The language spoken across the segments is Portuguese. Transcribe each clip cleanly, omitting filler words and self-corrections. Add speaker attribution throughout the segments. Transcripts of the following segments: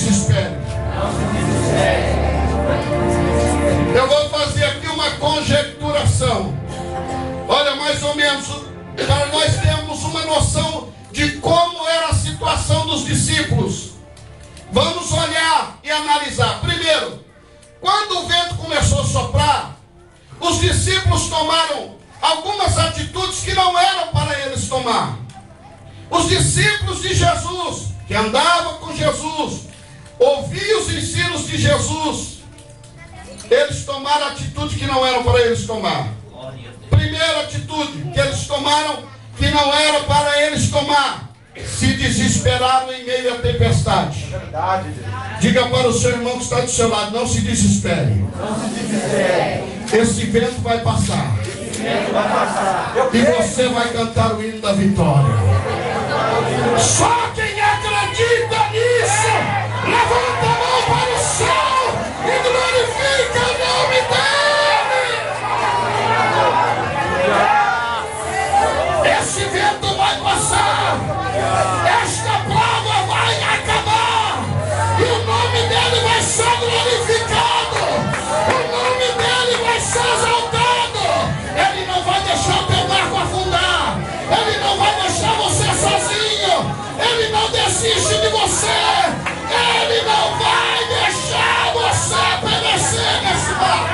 Speaker 1: desespere. Eu vou fazer aqui uma conjecturação. Olha, mais ou menos, para nós termos uma noção de como era a situação dos discípulos. Vamos olhar e analisar. Primeiro, quando o vento começou a soprar, os discípulos tomaram algumas atitudes que não eram para eles tomar. Os discípulos de Jesus, que andavam com Jesus, ouviam os ensinos de Jesus, eles tomaram atitudes que não eram para eles tomar. Primeira atitude que eles tomaram, que não era para eles tomar, se desesperaram em meio à tempestade. Diga para o seu irmão que está do seu lado, não se desespere. Esse vento vai passar. E você vai cantar o hino da vitória. Só quem acredita nisso, levanta a mão para o céu e glorifica o nome dele. Esse vento vai passar. Esta prova vai acabar. E o nome dele vai ser glorificado. O nome dele vai ser exaltado. Ele não vai deixar teu barco afundar. Ele não vai deixar você sozinho. Ele não desiste de você. Ele não vai deixar você perecer nesse barco.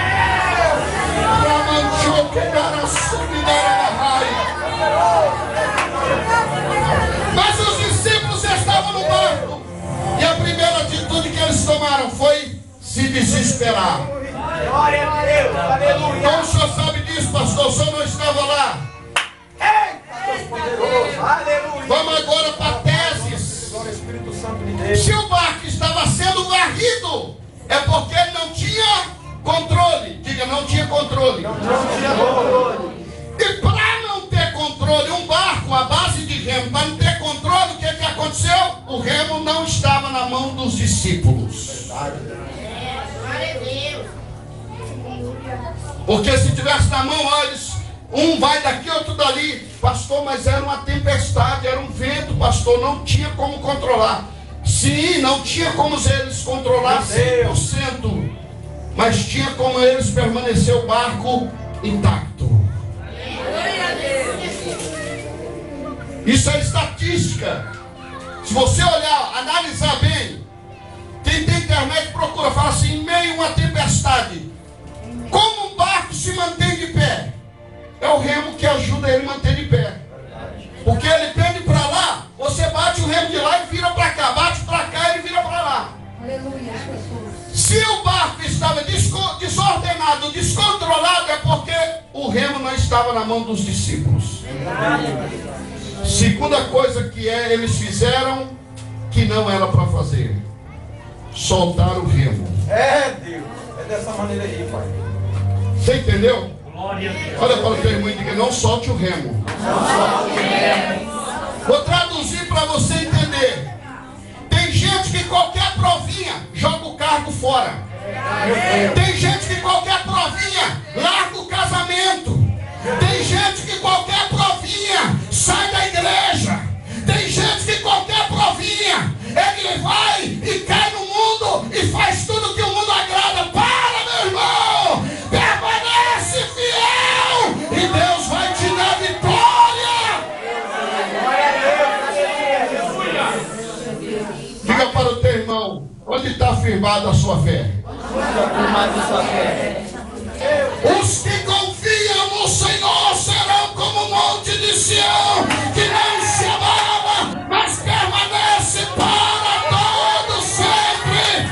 Speaker 1: Mas os discípulos estavam no barco. E a primeira atitude que eles tomaram foi se desesperar.
Speaker 2: Glória a Deus, aleluia.
Speaker 1: Como o senhor sabe disso, pastor? O senhor não estava lá. Vamos agora para teses. Se o barco estava sendo varrido, é porque ele não tinha controle. Diga, não tinha controle. E para não ter controle, um barco à base de remo, para não ter controle, o que aconteceu? O remo não estava na mão dos discípulos. Porque se tivesse na mão, olha, um vai daqui, outro dali. Pastor, mas era uma tempestade, era um vento, pastor, não tinha como controlar. Sim, não tinha como eles controlar 100%, mas tinha como eles permanecer o barco intacto. Isso é estatística. Se você olhar, analisar bem, quem tem internet procura, fala assim, em meio a uma tempestade, como um barco se mantém de pé? É o remo que ajuda ele a manter de pé. Porque ele pende para lá, você bate o remo de lá e vira para cá. Bate para cá e ele vira para lá.
Speaker 3: Aleluia.
Speaker 1: Se o barco estava desordenado, descontrolado, é porque o remo não estava na mão dos discípulos. Segunda coisa que eles fizeram, que não era para fazer. Soltar o remo.
Speaker 2: É, Deus. É dessa maneira aí, Pai.
Speaker 1: Você entendeu? Olha para o teu irmão e diga, não solte o remo. Vou traduzir para você entender. Tem gente que qualquer provinha joga o cargo fora. Tem gente que qualquer provinha larga o casamento. Tem gente que qualquer provinha sai da igreja. Tem gente que qualquer provinha ele vai e cai no mundo e faz tudo que o mundo agrada. Para, meu irmão! Permanece fiel e Deus vai te dar vitória. Diga para o teu irmão, onde está firmada a sua fé? Os que confiam no Senhor serão como o monte de Sião, que não se abala, mas permanece para todo sempre.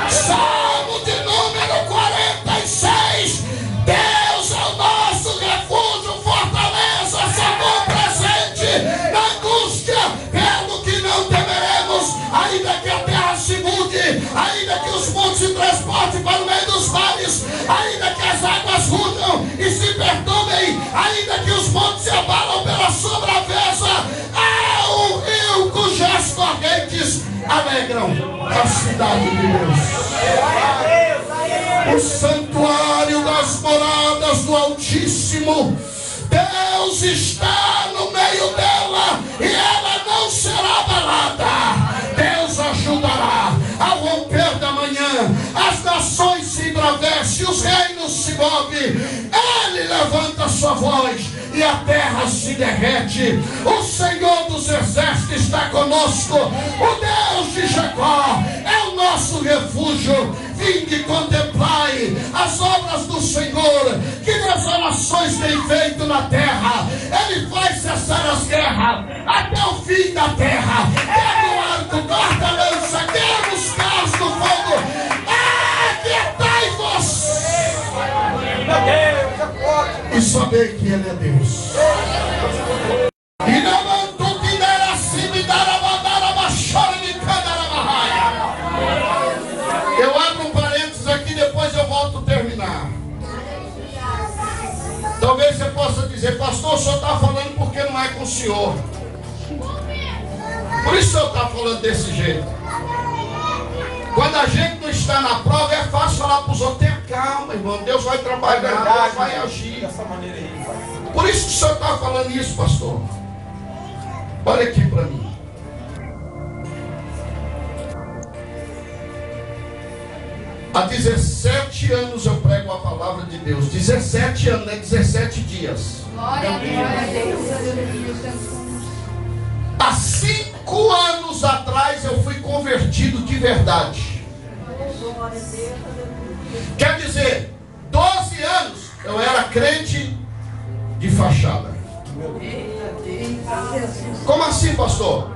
Speaker 1: Salmo de número 46. Deus é o nosso refúgio, fortaleza, sabor presente na angústia, pelo que não temeremos, ainda que a terra se mude, ainda que os montes se transportem para o meio dos vales, ainda que as águas rujam e se perturbem, ainda que os montes se abalam pela sua braveza, é um rio cujas correntes alegram a cidade de Deus. O santuário das moradas do Altíssimo, Deus está no meio dela e ela não será abalada. Deus ajuda acontece, os reinos se movem, Ele levanta a sua voz e a terra se derrete. O Senhor dos exércitos está conosco, o Deus de Jacó é o nosso refúgio. Vinde e contemplai as obras do Senhor, que desolações tem feito na terra. Ele faz cessar as guerras até o fim da terra. Pega o arco, corta a lança, queima os carros do fogo. Aquietai-vos e sabei que Ele é Deus. E não tu que der acima e dar a bandara baixar e me cadar a barraia. Eu abro um parênteses aqui, depois eu volto a terminar. Talvez você possa dizer, pastor, o senhor está falando porque não é com o senhor. Por isso o senhor está falando desse jeito. Quando a gente não está na prova, é fácil falar para os outros, tenha calma, irmão, Deus vai trabalhar, Deus vai agir.
Speaker 2: Dessa maneira aí, pai.
Speaker 1: Por isso que o senhor está falando isso, pastor. Olha aqui para mim. Há 17 anos eu prego a palavra de Deus. 17 anos, né? 17 dias.
Speaker 3: Glória a Deus.
Speaker 1: Há 5 anos atrás eu fui convertido de verdade. Quer dizer, 12 anos eu era crente de fachada. Como assim, pastor?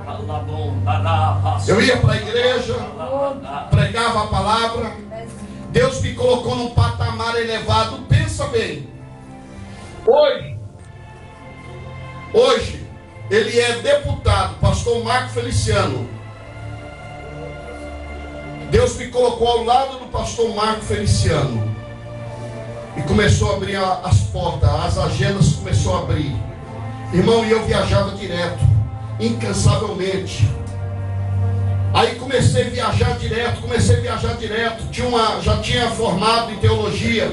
Speaker 1: Eu ia para a igreja, pregava a palavra. Deus me colocou num patamar elevado. Pensa bem. Hoje ele é deputado, pastor Marco Feliciano. Deus me colocou ao lado do pastor Marco Feliciano e começou a abrir as portas, as agendas começou a abrir. Irmão, e eu viajava direto, incansavelmente. Aí comecei a viajar direto, já tinha formado em teologia.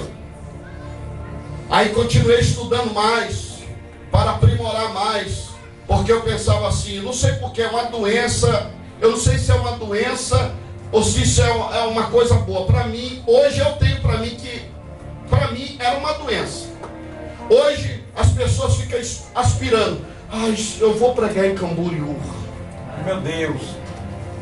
Speaker 1: Aí continuei estudando mais, para aprimorar mais, porque eu pensava assim, não sei porque é uma doença, eu não sei se é uma doença ou se isso é uma coisa boa. Para mim, hoje eu tenho para mim que, para mim era uma doença. Hoje as pessoas ficam aspirando, eu vou pregar em Camboriú.
Speaker 2: Meu Deus.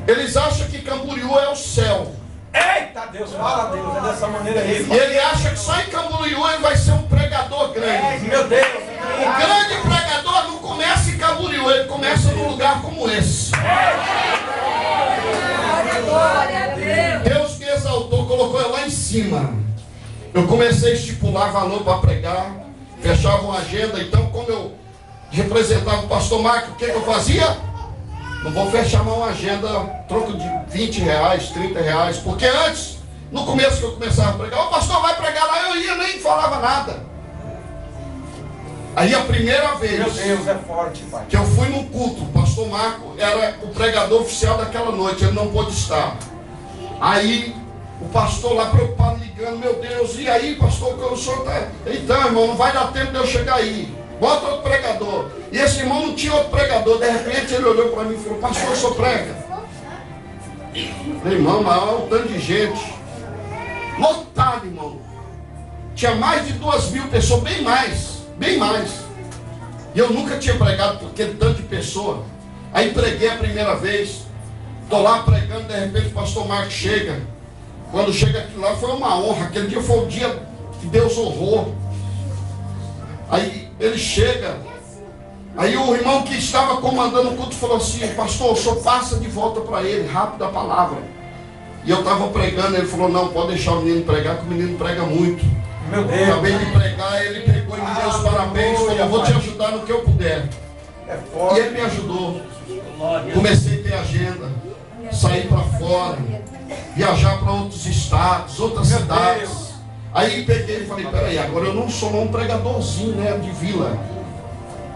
Speaker 1: Eles acham que Camboriú é o céu.
Speaker 2: Eita Deus, fala Deus, é dessa maneira aí.
Speaker 1: E ele acha que só em Camboriú ele vai ser um pregador grande.
Speaker 2: Meu Deus.
Speaker 1: O grande pregador não começa em Camboriú, ele começa num lugar como esse. Deus me exaltou, colocou ele lá em cima. Eu comecei a estipular valor para pregar, fechava uma agenda. Então, como eu representava o pastor Marco, o que eu fazia? Não vou fechar uma agenda, troco de 20 reais, 30 reais, porque antes, no começo que eu começava a pregar, o pastor vai pregar lá, eu ia, nem falava nada. Aí a primeira vez,
Speaker 2: meu Deus, é forte, pai,
Speaker 1: que eu fui num culto, o pastor Marco era o pregador oficial daquela noite, ele não pôde estar. Aí o pastor lá preocupado, ligando, meu Deus, e aí pastor, o senhor está... Então, irmão, não vai dar tempo de eu chegar aí. Bota outro pregador. E esse irmão não tinha outro pregador. De repente ele olhou para mim e falou, pastor, o senhor prega? Falei, irmão, mas olha o tanto de gente. Lotado, irmão. Tinha mais de 2.000 pessoas, bem mais. E eu nunca tinha pregado por aquele tanto de pessoa. Aí preguei a primeira vez. Estou lá pregando, de repente o pastor Marcos chega. Quando chega aquilo lá foi uma honra. Aquele dia foi o dia que Deus honrou. Aí ele chega, aí o irmão que estava comandando o culto falou assim, pastor, o senhor passa de volta para ele, rápido a palavra. E eu estava pregando, ele falou, não, pode deixar o menino pregar, que o menino prega muito.
Speaker 2: Meu Deus.
Speaker 1: Acabei de pregar, ele pegou e me deu os parabéns, falou, eu vou te ajudar no que eu puder. E ele me ajudou. Comecei a ter agenda, sair para fora, viajar para outros estados, outras cidades. Aí peguei e falei, peraí, agora eu não sou um pregadorzinho, né, de vila.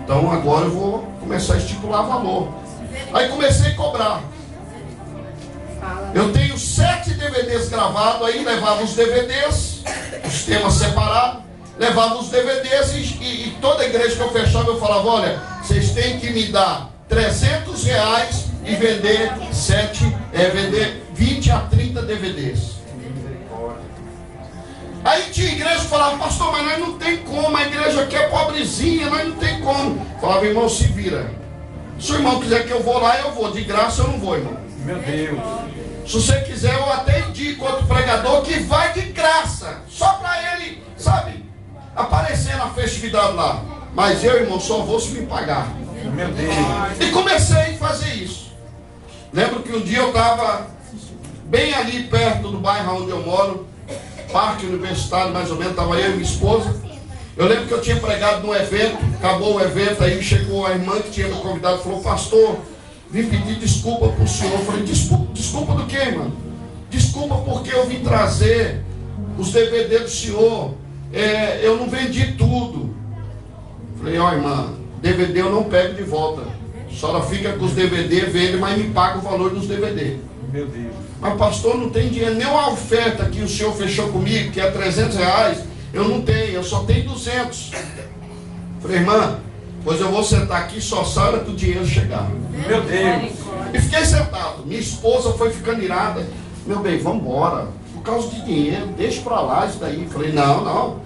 Speaker 1: Então agora eu vou começar a estipular valor. Aí comecei a cobrar. Eu tenho 7 DVDs gravados, aí levava os DVDs, os temas separados, levava os DVDs e toda igreja que eu fechava eu falava, olha, vocês têm que me dar 300 reais e vender 20 a 30 DVDs. Aí tinha igreja que falava, pastor, mas nós não tem como, a igreja aqui é pobrezinha, nós não tem como. Falava, irmão, se vira. Se o irmão quiser que eu vou lá, eu vou. De graça eu não vou, irmão.
Speaker 2: Meu Deus.
Speaker 1: Se você quiser, eu até indico outro pregador que vai de graça. Só para ele, sabe, aparecer na festividade lá. Mas eu, irmão, só vou se me pagar.
Speaker 2: Meu Deus.
Speaker 1: E comecei a fazer isso. Lembro que um dia eu estava bem ali perto do bairro onde eu moro, Parque Universitário, mais ou menos, estava eu e minha esposa. Eu lembro que eu tinha pregado num evento, acabou o evento, aí chegou a irmã que tinha me convidado e falou, pastor, vim pedir desculpa para o senhor. Eu falei, desculpa do quê, irmão? Desculpa porque eu vim trazer os DVD do senhor, eu não vendi tudo. Falei, ó irmã, DVD eu não pego de volta. A senhora fica com os DVD, vende, mas me paga o valor dos DVD.
Speaker 2: Meu Deus.
Speaker 1: Mas pastor, não tem dinheiro, nem uma oferta que o senhor fechou comigo, que é R$300, eu não tenho, eu só tenho 200. Falei, irmã, pois eu vou sentar aqui, só sai a hora que o dinheiro chegar.
Speaker 2: Meu Deus.
Speaker 1: E fiquei sentado, minha esposa foi ficando irada. Meu bem, vamos embora, por causa de dinheiro, deixa pra lá isso daí. Falei, não,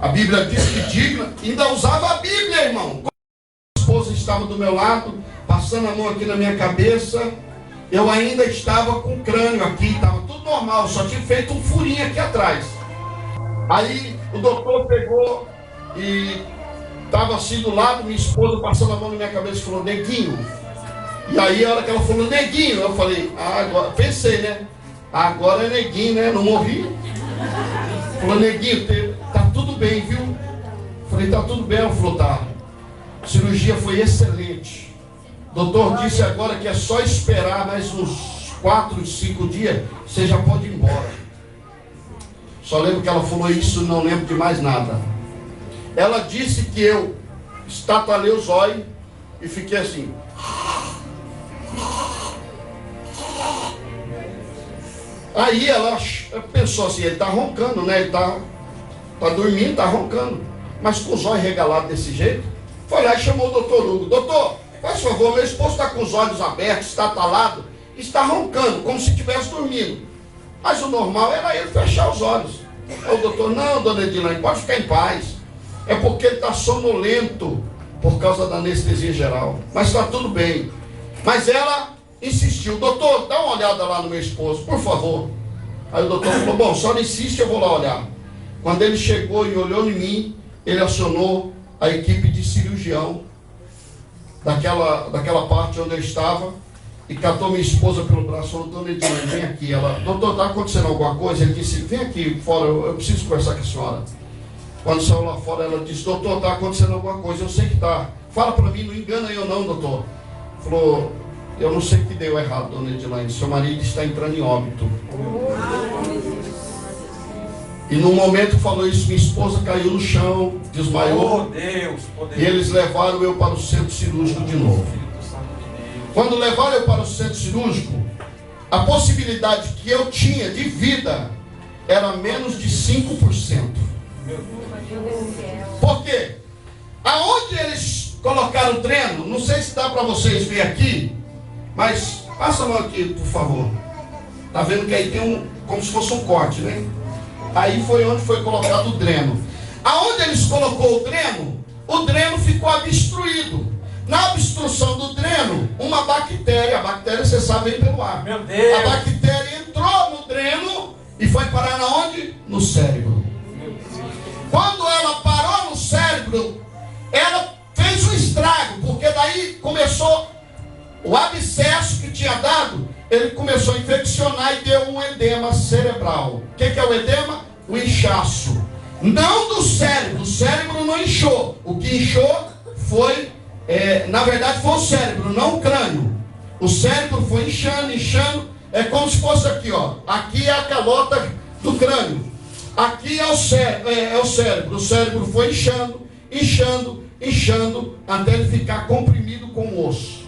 Speaker 1: a Bíblia diz que digna, ainda usava a Bíblia, irmão. A esposa estava do meu lado, passando a mão aqui na minha cabeça. Eu ainda estava com o crânio aqui, estava tudo normal, só tinha feito um furinho aqui atrás. Aí o doutor pegou e estava assim do lado, minha esposa passando a mão na minha cabeça e falou, neguinho. E aí a hora que ela falou, neguinho, eu falei, agora, pensei, né? Agora é neguinho, né? Não morri. Falou, neguinho, tá tudo bem, viu? Falei, tá tudo bem. Ela falou, tá. A cirurgia foi excelente. O doutor disse agora que é só esperar mais uns 4, 5 dias, você já pode ir embora. Só lembro que ela falou isso, não lembro de mais nada. Ela disse que eu estatalei os olhos e fiquei assim. Aí ela pensou assim, ele está roncando, né? Ele está dormindo, está roncando. Mas com os olhos regalados desse jeito, foi lá e chamou o doutor Hugo. Doutor, faz favor, meu esposo está com os olhos abertos, está atalado, está roncando, como se estivesse dormindo. Mas o normal era ele fechar os olhos. Aí o doutor, não, dona Edilane, pode ficar em paz. É porque ele está sonolento por causa da anestesia geral. Mas está tudo bem. Mas ela insistiu, doutor, dá uma olhada lá no meu esposo, por favor. Aí o doutor falou, bom, só não insiste, eu vou lá olhar. Quando ele chegou e olhou em mim, ele acionou a equipe de cirurgião daquela parte onde eu estava e catou minha esposa pelo braço e falou, dona Edilane, vem aqui. Ela, doutor, está acontecendo alguma coisa? Ele disse, vem aqui fora, eu preciso conversar com a senhora. Quando saiu lá fora, ela disse, doutor, está acontecendo alguma coisa, eu sei que está. Fala para mim, não engana eu não, doutor. Falou, eu não sei o que deu errado, dona Edilane, seu marido está entrando em óbito. E no momento que falou isso, minha esposa caiu no chão, desmaiou.
Speaker 2: Oh, Deus,
Speaker 1: e eles levaram eu para o centro cirúrgico de novo. Quando levaram eu para o centro cirúrgico, a possibilidade que eu tinha de vida era menos de 5%. Por quê? Aonde eles colocaram o dreno, não sei se dá para vocês ver aqui, mas passa a mão aqui, por favor. Tá vendo que aí tem como se fosse um corte, né? Aí foi onde foi colocado o dreno. Aonde eles colocou o dreno ficou obstruído. Na obstrução do dreno, uma bactéria, a bactéria você sabe vem pelo ar.
Speaker 2: Meu Deus.
Speaker 1: A bactéria entrou no dreno e foi parar na onde? No cérebro. Quando ela parou no cérebro, ela fez um estrago, porque daí começou o abscesso que tinha dado, ele começou a infeccionar e deu um edema cerebral. O que é o edema? O inchaço. Não do cérebro, o cérebro não inchou. O que inchou foi, na verdade foi o cérebro, não o crânio. O cérebro foi inchando, é como se fosse aqui, ó. Aqui é a calota do crânio. Aqui é o cérebro. O cérebro foi inchando, até ele ficar comprimido com o osso.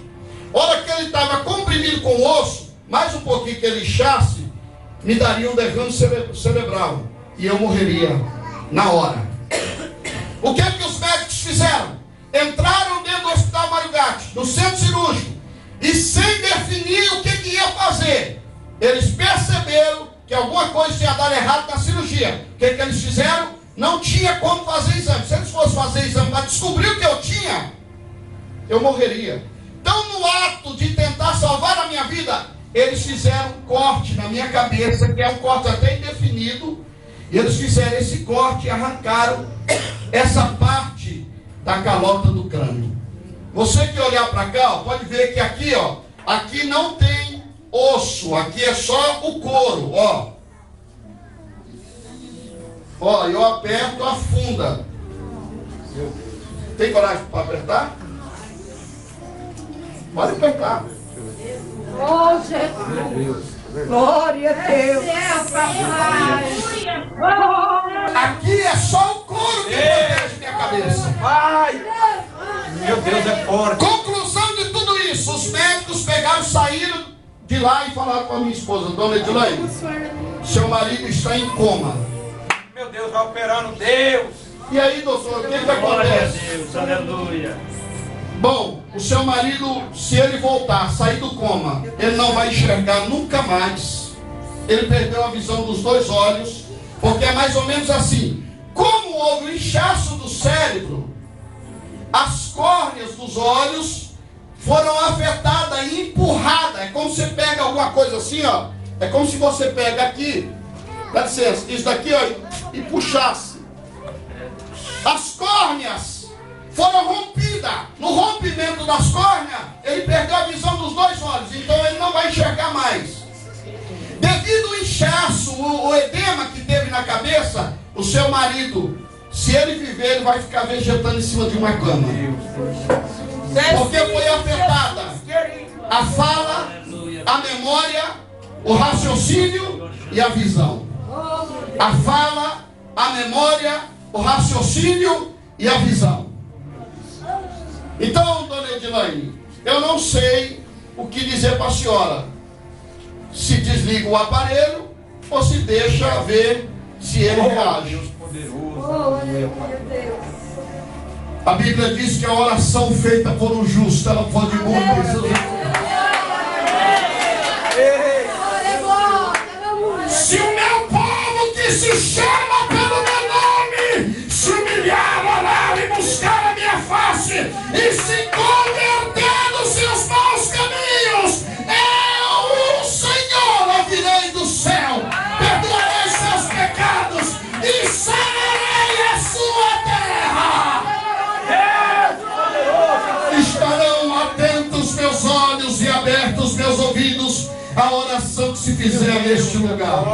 Speaker 1: Hora que ele estava comprimido com o osso, mais um pouquinho que ele inchasse, me daria um derrame cerebral. E eu morreria na hora. O que é que os médicos fizeram? Entraram dentro do Hospital Mário Gatti, no centro cirúrgico, e sem definir o que ia fazer, eles perceberam que alguma coisa tinha dado errado na cirurgia. O que, que eles fizeram? Não tinha como fazer exame. Se eles fossem fazer exame para descobrir o que eu tinha, eu morreria. Então, no ato de tentar salvar a minha vida, eles fizeram um corte na minha cabeça, que é um corte até indefinido. E eles fizeram esse corte e arrancaram essa parte da calota do crânio. Você que olhar para cá, ó, pode ver que aqui, ó, aqui não tem osso, aqui é só o couro, ó. Ó, eu aperto, afunda. Tem coragem para apertar? Pode apertar.
Speaker 3: Oh, Jesus. Glória a Deus.
Speaker 1: Aqui é só o couro que protege minha cabeça.
Speaker 2: Ai! Meu Deus, é forte.
Speaker 1: Conclusão de tudo isso, os médicos pegaram, saíram de lá e falaram com a minha esposa, dona Edilene, seu marido está em coma.
Speaker 2: Meu Deus, vai operando, Deus.
Speaker 1: E aí, doutor, o que
Speaker 4: Glória a
Speaker 1: acontece?
Speaker 4: Deus, aleluia.
Speaker 1: Bom, o seu marido, se ele voltar, sair do coma, ele não vai enxergar nunca mais. Ele perdeu a visão dos dois olhos, porque é mais ou menos assim. Como houve o inchaço do cérebro, as córneas dos olhos foram afetadas e empurradas. É como se você pega alguma coisa assim, ó. É como se você pega aqui, dá licença, isso daqui, ó, e puxasse. As córneas foram rompidas. No rompimento das córneas, ele perdeu a visão dos dois olhos. Então ele não vai enxergar mais. Devido ao inchaço, o edema que teve na cabeça, o seu marido, se ele viver, ele vai ficar vegetando em cima de uma cama. Porque foi afetada a fala, a memória, o raciocínio e a visão. A fala, a memória, o raciocínio e a visão. Então, dona Edilene, eu não sei o que dizer para a senhora. Se desliga o aparelho ou se deixa ver se ele reage.
Speaker 2: Deus poderoso.
Speaker 1: A Bíblia diz que a oração feita por um justo, ela pode muito. Se o meu povo que se chama pelo meu nome se humilhar, orar e buscar a minha face e se converter dos seus maus caminhos, eu, o Senhor, ouvirei do céu, perdoarei seus pecados e sararei a sua terra. Estarão atentos meus olhos e abertos meus ouvidos à oração que se fizer neste lugar.